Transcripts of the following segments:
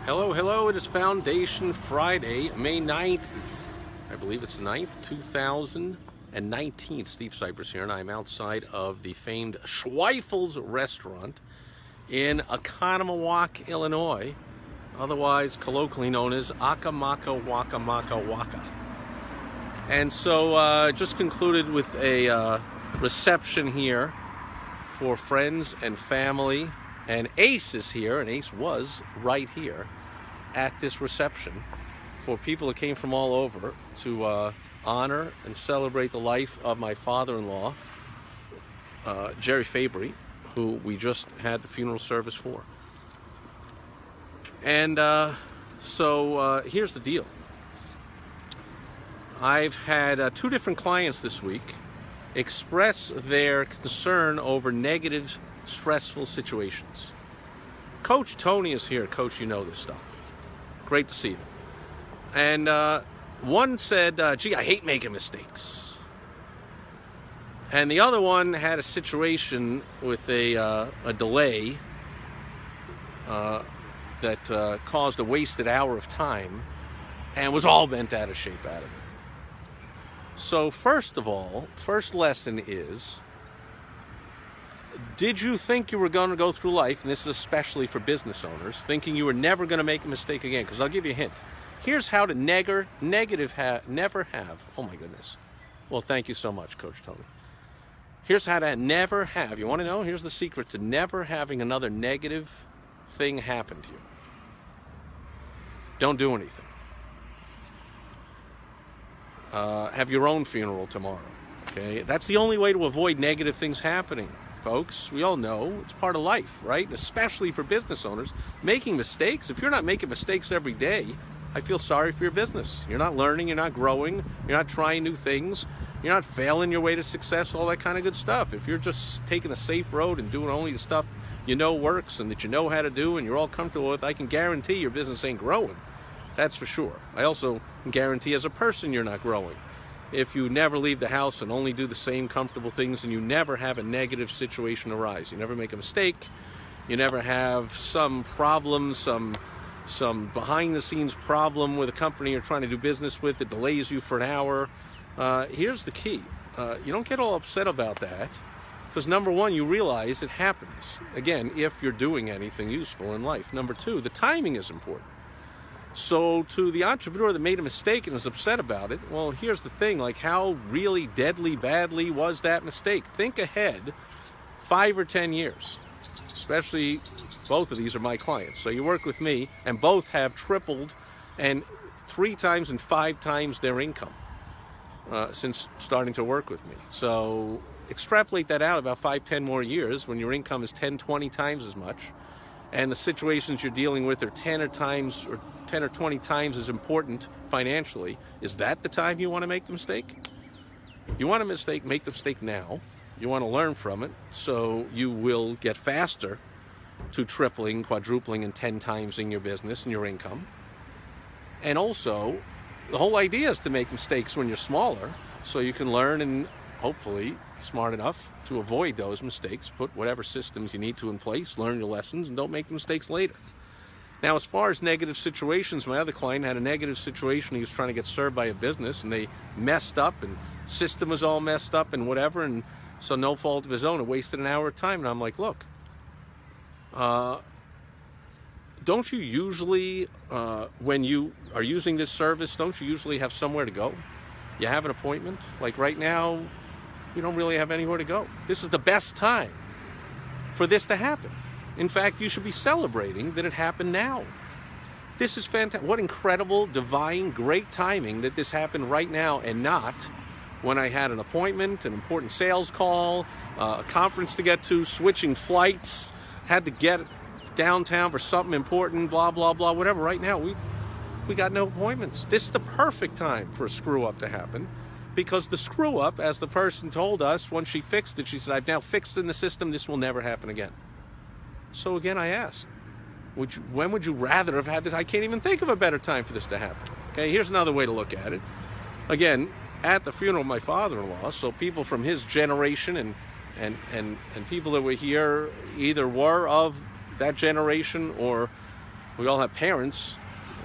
Hello, hello. It is Foundation Friday, May 9th. I believe it's the 9th, 2019. Steve Sipress here, and I'm outside of the famed Schweifel's restaurant in Oconomowoc, Illinois, otherwise colloquially known as Akamaka Waka Maka Waka. And so just concluded with a reception here for friends and family. And Ace is here, and Ace was right here at this reception for people that came from all over to honor and celebrate the life of my father-in-law, Jerry Fabry, who we just had the funeral service for. And so here's the deal. I've had two different clients this week express their concern over negative, stressful situations. Coach Tony is here. Coach, you know this stuff. Great to see you. And one said, gee, I hate making mistakes. And the other one had a situation with a delay that caused a wasted hour of time and was all bent out of shape out of it. So first of all, first lesson is, did you think you were going to go through life, and this is especially for business owners, thinking you were never going to make a mistake again? Because I'll give you a hint. Here's how to never have. Oh my goodness. Well, thank you so much, Coach Tony. Here's how to never have. You want to know? Here's the secret to never having another negative thing happen to you. Don't do anything. Have your own funeral tomorrow. Okay? That's the only way to avoid negative things happening. Folks, we all know it's part of life, right? Especially for business owners. Making mistakes, if you're not making mistakes every day, I feel sorry for your business. You're not learning, you're not growing, you're not trying new things, you're not failing your way to success, all that kind of good stuff. If you're just taking a safe road and doing only the stuff you know works and that you know how to do and you're all comfortable with, I can guarantee your business ain't growing. That's for sure. I also can guarantee as a person you're not growing. If you never leave the house and only do the same comfortable things and you never have a negative situation arise, you never make a mistake, you never have some problem, some behind-the-scenes problem with a company you're trying to do business with that delays you for an hour, here's the key. You don't get all upset about that because, number one, you realize it happens. Again, if you're doing anything useful in life. Number two, the timing is important. So to the entrepreneur that made a mistake and was upset about it, well, here's the thing, like how really deadly badly was that mistake? Think ahead 5 or 10 years, especially both of these are my clients. So you work with me and both have tripled and 3 times and 5 times their income since starting to work with me. So extrapolate that out about 5, 10 more years when your income is 10, 20 times as much. And the situations you're dealing with are 10 or 20 times as important financially. Is that the time you want to make the mistake? You want to make the mistake now. You want to learn from it so you will get faster to tripling, quadrupling, and 10 times in your business and your income. And also, the whole idea is to make mistakes when you're smaller so you can learn and hopefully be smart enough to avoid those mistakes, put whatever systems you need to in place, learn your lessons, and don't make the mistakes later. Now, as far as negative situations, my other client had a negative situation. He was trying to get served by a business, and they messed up, and system was all messed up and whatever, and so no fault of his own. It wasted an hour of time, and I'm like, look, don't you usually, when you are using this service, don't you usually have somewhere to go? You have an appointment? Like right now, you don't really have anywhere to go. This is the best time for this to happen. In fact, you should be celebrating that it happened now. This is fantastic. What incredible, divine, great timing that this happened right now and not when I had an appointment, an important sales call, a conference to get to, switching flights, had to get downtown for something important, blah, blah, blah, whatever. Right now, we got no appointments. This is the perfect time for a screw-up to happen because the screw-up, as the person told us, once she fixed it, she said, I've now fixed in the system, this will never happen again. So again, I asked, when would you rather have had this? I can't even think of a better time for this to happen. Okay, here's another way to look at it. Again, at the funeral of my father-in-law, so people from his generation and people that were here either were of that generation or We all have parents,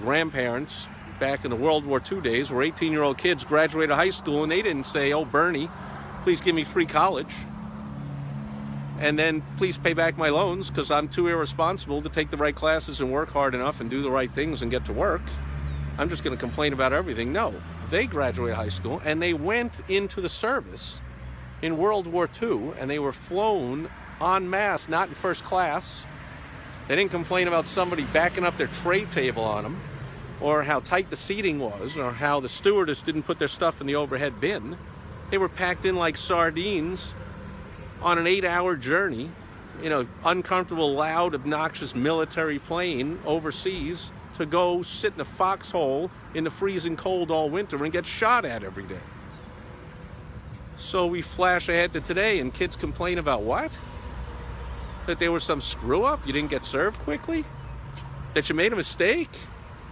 grandparents, back in the World War II days, where 18-year-old kids graduated high school and they didn't say, oh, Bernie, please give me free college. And then please pay back my loans because I'm too irresponsible to take the right classes and work hard enough and do the right things and get to work. I'm just going to complain about everything. No, they graduated high school and they went into the service in World War II and they were flown en masse, not in first class. They didn't complain about somebody backing up their tray table on them, or how tight the seating was, or how the stewardess didn't put their stuff in the overhead bin. They were packed in like sardines on an 8-hour journey in an uncomfortable, loud, obnoxious military plane overseas to go sit in a foxhole in the freezing cold all winter and get shot at every day. So we flash ahead to today and kids complain about what? That there was some screw up? You didn't get served quickly? That you made a mistake?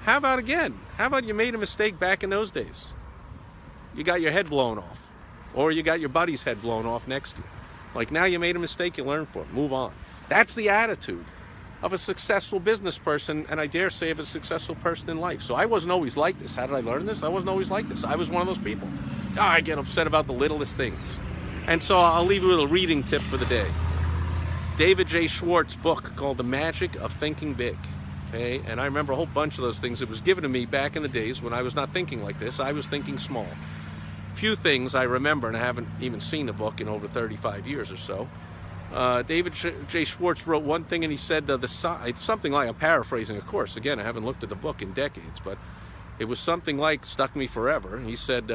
How about again? How about you made a mistake back in those days? You got your head blown off. Or you got your buddy's head blown off next to you. Like, now you made a mistake, you learn from it. Move on. That's the attitude of a successful business person, and I dare say of a successful person in life. So I wasn't always like this. How did I learn this? I wasn't always like this. I was one of those people. I get upset about the littlest things. And so I'll leave you with a reading tip for the day. David J. Schwartz's book called The Magic of Thinking Big. Okay? And I remember a whole bunch of those things. It was given to me back in the days when I was not thinking like this. I was thinking small. Few things I remember, and I haven't even seen the book in over 35 years or so. David J. Schwartz wrote one thing, and he said something like, I'm paraphrasing, of course. Again, I haven't looked at the book in decades, but it was something like, stuck me forever. He said,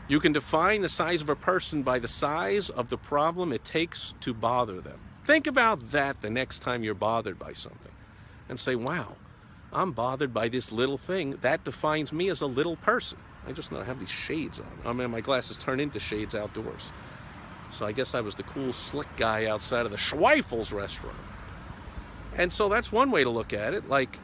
you can define the size of a person by the size of the problem it takes to bother them. Think about that the next time you're bothered by something and say, wow, I'm bothered by this little thing. That defines me as a little person. I just have these shades on. I mean, my glasses turn into shades outdoors. So I guess I was the cool, slick guy outside of the Schweifel's restaurant. And so that's one way to look at it. Like,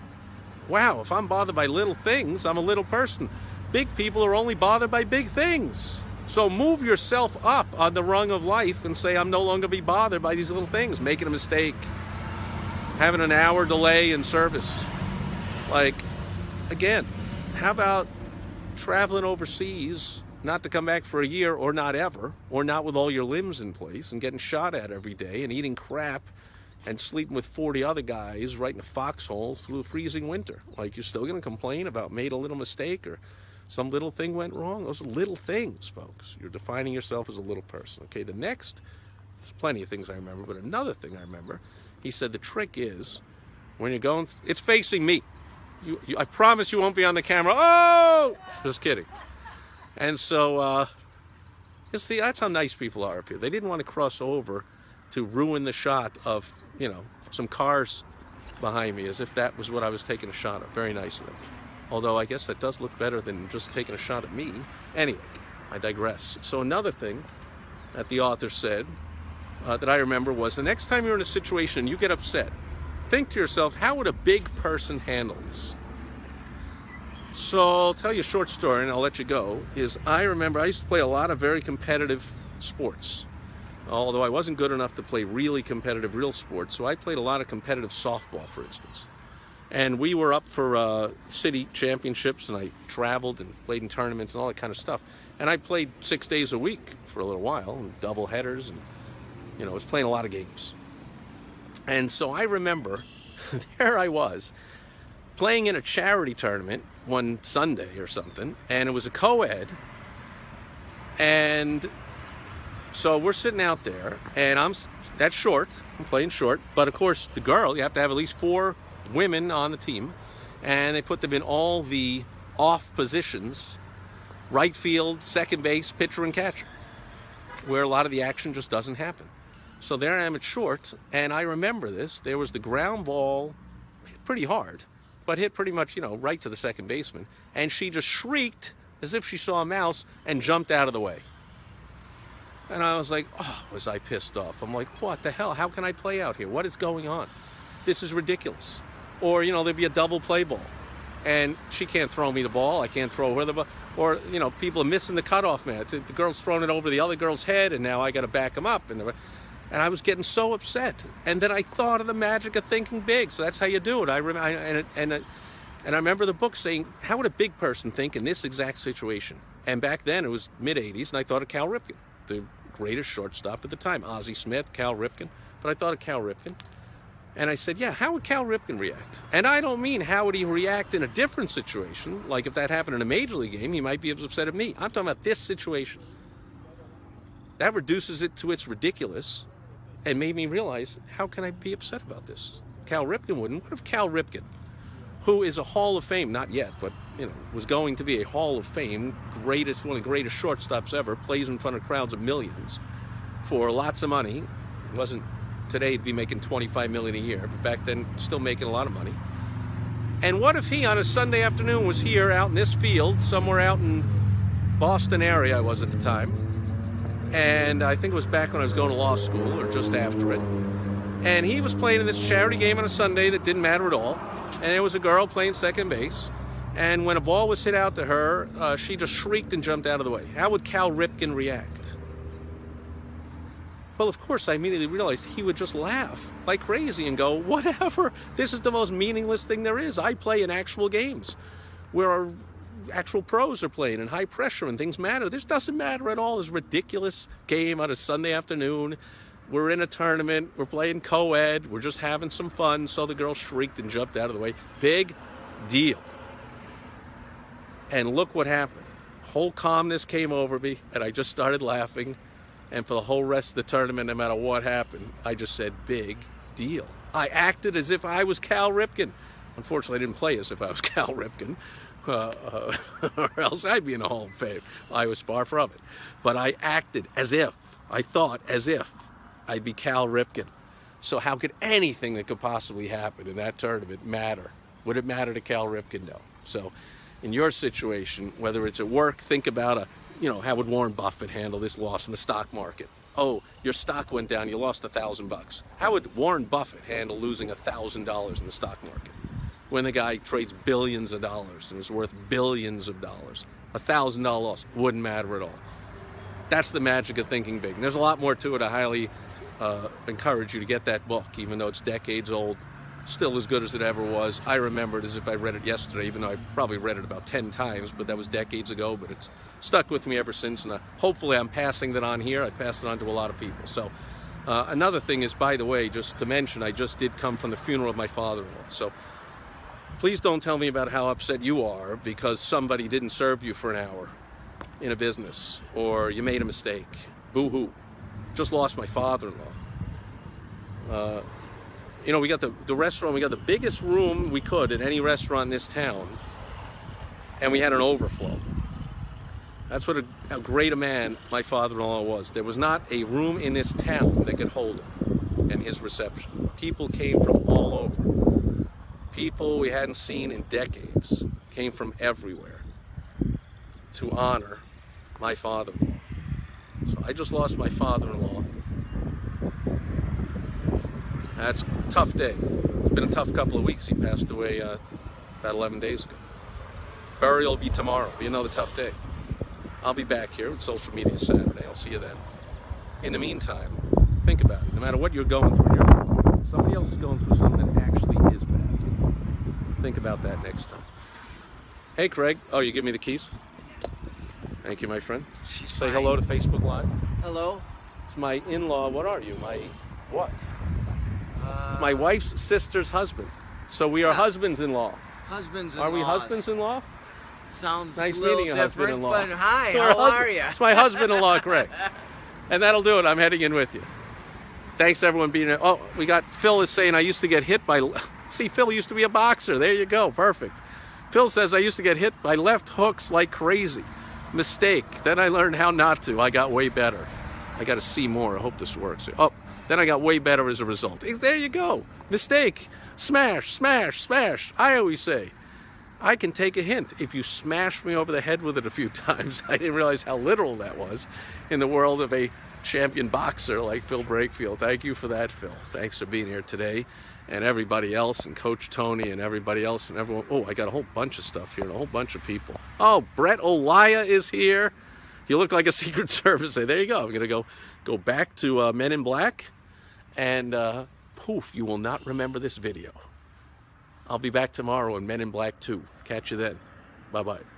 wow, if I'm bothered by little things, I'm a little person. Big people are only bothered by big things. So move yourself up on the rung of life and say, I'm no longer be bothered by these little things. Making a mistake, having an hour delay in service. Like, again, how about traveling overseas, not to come back for a year or not ever, or not with all your limbs in place and getting shot at every day and eating crap and sleeping with 40 other guys right in a foxhole through a freezing winter? Like, you're still going to complain about made a little mistake or some little thing went wrong? Those are little things, folks. You're defining yourself as a little person. Okay, the next, there's plenty of things I remember, but another thing I remember, he said the trick is when you're going, it's facing me. I promise you won't be on the camera. Oh! Just kidding. And so, that's how nice people are up here. They didn't want to cross over to ruin the shot of, some cars behind me, as if that was what I was taking a shot of. Very nice of them. Although I guess that does look better than just taking a shot at me. Anyway, I digress. So another thing that the author said that I remember was, the next time you're in a situation and you get upset, think to yourself, how would a big person handle this? So I'll tell you a short story and I'll let you go. I remember I used to play a lot of very competitive sports. Although I wasn't good enough to play really competitive real sports, so I played a lot of competitive softball, for instance. And we were up for city championships, and I traveled and played in tournaments and all that kind of stuff. And I played 6 days a week for a little while, and double headers, and was playing a lot of games. And so I remember, there I was, playing in a charity tournament one Sunday or something, and it was a co-ed, and so we're sitting out there, and that's short, I'm playing short, but of course the girl, you have to have at least 4 women on the team, and they put them in all the off positions, right field, second base, pitcher, and catcher, where a lot of the action just doesn't happen. So there I am at short, and I remember this. There was the ground ball, hit pretty hard, but hit pretty much, right to the second baseman, and she just shrieked as if she saw a mouse and jumped out of the way. And I was like, oh, was I pissed off? I'm like, what the hell? How can I play out here? What is going on? This is ridiculous. Or, there'd be a double play ball, and she can't throw me the ball. I can't throw her the ball. Or, people are missing the cutoff man. The girl's throwing it over the other girl's head, and now I got to back them up. And I was getting so upset. And then I thought of the magic of thinking big. So that's how you do it. And I remember the book saying, how would a big person think in this exact situation? And back then it was mid-'80s, and I thought of Cal Ripken, the greatest shortstop at the time. Ozzie Smith, Cal Ripken. But I thought of Cal Ripken. And I said, yeah, how would Cal Ripken react? And I don't mean how would he react in a different situation. Like if that happened in a major league game, he might be as upset at me. I'm talking about this situation. That reduces it to its ridiculous and made me realize, how can I be upset about this? Cal Ripken wouldn't. What if Cal Ripken, who is a Hall of Fame, not yet, but was going to be a Hall of Fame, one of the greatest shortstops ever, plays in front of crowds of millions for lots of money. It wasn't today he'd be making $25 million a year, but back then still making a lot of money. And what if he on a Sunday afternoon was here out in this field, somewhere out in Boston area I was at the time, and I think it was back when I was going to law school or just after it, and he was playing in this charity game on a Sunday that didn't matter at all, and there was a girl playing second base, and when a ball was hit out to her, she just shrieked and jumped out of the way. How would Cal Ripken react? Well, of course, I immediately realized he would just laugh like crazy and go, whatever, this is the most meaningless thing there is. I play in actual games where our actual pros are playing and high pressure and things matter. This doesn't matter at all. This ridiculous game on a Sunday afternoon. We're in a tournament. We're playing co-ed. We're just having some fun. So the girl shrieked and jumped out of the way. Big deal. And look what happened. Whole calmness came over me, and I just started laughing. And for the whole rest of the tournament, no matter what happened, I just said, big deal. I acted as if I was Cal Ripken. Unfortunately, I didn't play as if I was Cal Ripken, or else I'd be in the Hall of Fame. I was far from it. But I acted as if, I thought as if I'd be Cal Ripken. So how could anything that could possibly happen in that tournament matter? Would it matter to Cal Ripken? No. So in your situation, whether it's at work, think about how would Warren Buffett handle this loss in the stock market? Oh, your stock went down, you lost $1,000. How would Warren Buffett handle losing $1,000 in the stock market when the guy trades billions of dollars and is worth billions of dollars? $1,000 loss wouldn't matter at all. That's the magic of thinking big. And there's a lot more to it. I highly encourage you to get that book, even though it's decades old. Still as good as it ever was. I remember it as if I read it yesterday, even though I probably read it about 10 times, but that was decades ago, but it's stuck with me ever since, and hopefully I'm passing that on here. I've passed it on to a lot of people. So another thing is, by the way, just to mention, I just did come from the funeral of my father-in-law. So please don't tell me about how upset you are because somebody didn't serve you for an hour in a business, or you made a mistake. Boo-hoo. Just lost my father-in-law. We got the restaurant, we got the biggest room we could at any restaurant in this town, and we had an overflow. That's how great a man my father-in-law was. There was not a room in this town that could hold him and his reception. People came from all over. People we hadn't seen in decades came from everywhere to honor my father-in-law. So I just lost my father-in-law. That's a tough day. It's been a tough couple of weeks. He passed away about 11 days ago. Burial will be tomorrow. Be another tough day. I'll be back here with social media Saturday. I'll see you then. In the meantime, think about it. No matter what you're going through, somebody else is going through something that actually is bad. Think about that next time. Hey, Craig. Oh, you give me the keys? Thank you, my friend. Say hello to Facebook Live. Hello. It's my in-law. What are you? My what? It's my wife's sister's husband. So we are husbands-in-law. Husbands-in-law. Are we husbands-in-law? Sounds nice a little meeting you, different, husband-in-law. but hi, how are you? It's my husband-in-law, Craig. And that'll do it. I'm heading in with you. Thanks, everyone, being here. Oh, we got Phil is saying I used to get hit by... See, Phil used to be a boxer. There you go. Perfect. Phil says I used to get hit by left hooks like crazy. Mistake. Then I learned how not to. I got way better. I got to see more. I hope this works. Oh, then I got way better as a result. There you go. Mistake. Smash, smash, smash. I always say, I can take a hint. If you smash me over the head with it a few times, I didn't realize how literal that was in the world of a champion boxer like Phil Brakefield. Thank you for that, Phil. Thanks for being here today. And everybody else, and Coach Tony, and everybody else, and everyone. Oh, I got a whole bunch of stuff here, and a whole bunch of people. Oh, Brett Olaya is here. You look like a Secret Service. There you go. I'm going to go back to Men in Black. and poof, you will not remember this video. I'll be back tomorrow in Men in Black 2. Catch you then. Bye-bye.